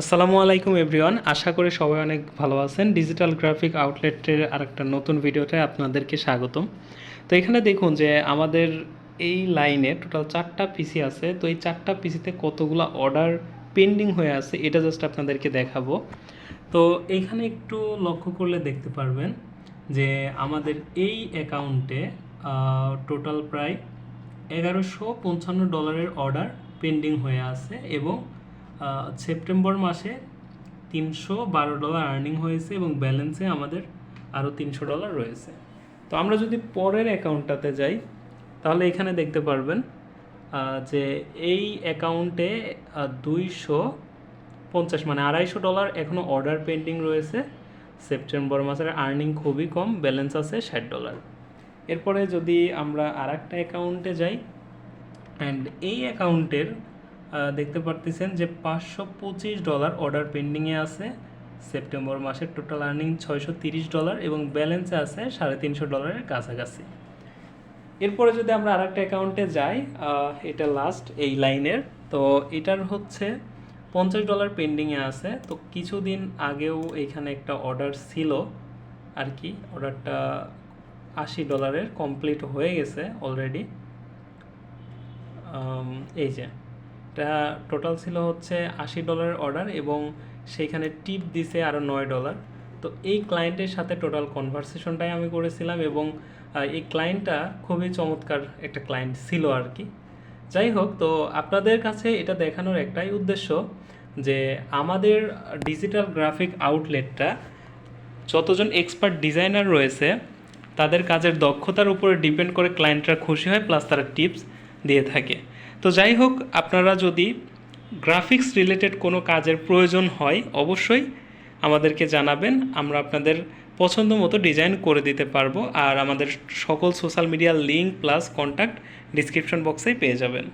আসসালামু আলাইকুম এভরিওয়ান, আশা করি সবাই অনেক ভালো আছেন। ডিজিটাল গ্রাফিক আউটলেটের আরেকটা নতুন ভিডিওতে আপনাদেরকে স্বাগতম। তো এখানে দেখুন যে আমাদের এই লাইনে টোটাল 4টা পিসি আছে। তো এই 4টা পিসিতে কতগুলো অর্ডার পেন্ডিং হয়ে আছে এটা জাস্ট আপনাদেরকে দেখাবো। তো এইখানে একটু লক্ষ্য করলে দেখতে পারবেন যে আমাদের এই অ্যাকাউন্টে টোটাল প্রায় $1155 অর্ডার পেন্ডিং হয়ে আছে এবং সেপ্টেম্বর মাসে $312 আর্নিং হয়েছে এবং ব্যালেন্সে আমাদের আরও $300 রয়েছে। তো আমরা যদি পরের অ্যাকাউন্টটাতে যাই তাহলে এখানে দেখতে পারবেন যে এই অ্যাকাউন্টে 250 মানে $250 এখনও অর্ডার পেন্ডিং রয়েছে। সেপ্টেম্বর মাসের আর্নিং খুবই কম, ব্যালেন্স আছে $60। এরপরে যদি আমরা আর একটা অ্যাকাউন্টে যাই অ্যান্ড এই অ্যাকাউন্টের দেখতে পারতেছেন যে $525 অর্ডার পেন্ডিংয়ে আছে। সেপ্টেম্বর মাসের টোটাল আর্নিং $630 এবং ব্যালেন্সে আছে $350 কাছাকাছি। এরপরে যদি আমরা আর একটা অ্যাকাউন্টে যাই, এটা লাস্ট এই লাইনের, তো এটার হচ্ছে $50 পেন্ডিংয়ে আছে। তো কিছুদিন আগেও এখানে একটা অর্ডার ছিল আর কি, অর্ডারটা $80 কমপ্লিট হয়ে গেছে অলরেডি। এই যে এটা টোটাল ছিল হচ্ছে $80 অর্ডার এবং সেইখানে টিপ দিছে আরও $9। তো এই ক্লায়েন্টের সাথে টোটাল কনভারসেশনটাই আমি করেছিলাম এবং এই ক্লায়েন্টটা খুবই চমৎকার একটা ক্লায়েন্ট ছিল আর কি। যাই হোক, তো আপনাদের কাছে এটা দেখানোর একটাই উদ্দেশ্য যে আমাদের ডিজিটাল গ্রাফিক আউটলেটটা যতজন এক্সপার্ট ডিজাইনার রয়েছে তাদের কাজের দক্ষতার উপরে ডিপেন্ড করে ক্লায়েন্টরা খুশি হয়, প্লাস তারা টিপস দিয়ে থাকে। তো যাই হোক, আপনারা যদি গ্রাফিক্স রিলেটেড কোনো কাজের প্রয়োজন হয় অবশ্যই আমাদেরকে জানাবেন, আমরা আপনাদের পছন্দ মতো ডিজাইন করে দিতে পারবো। আর আমাদের সকল সোশ্যাল মিডিয়ার লিঙ্ক প্লাস কন্ট্যাক্ট ডিসক্রিপশন বক্সেই পেয়ে যাবেন।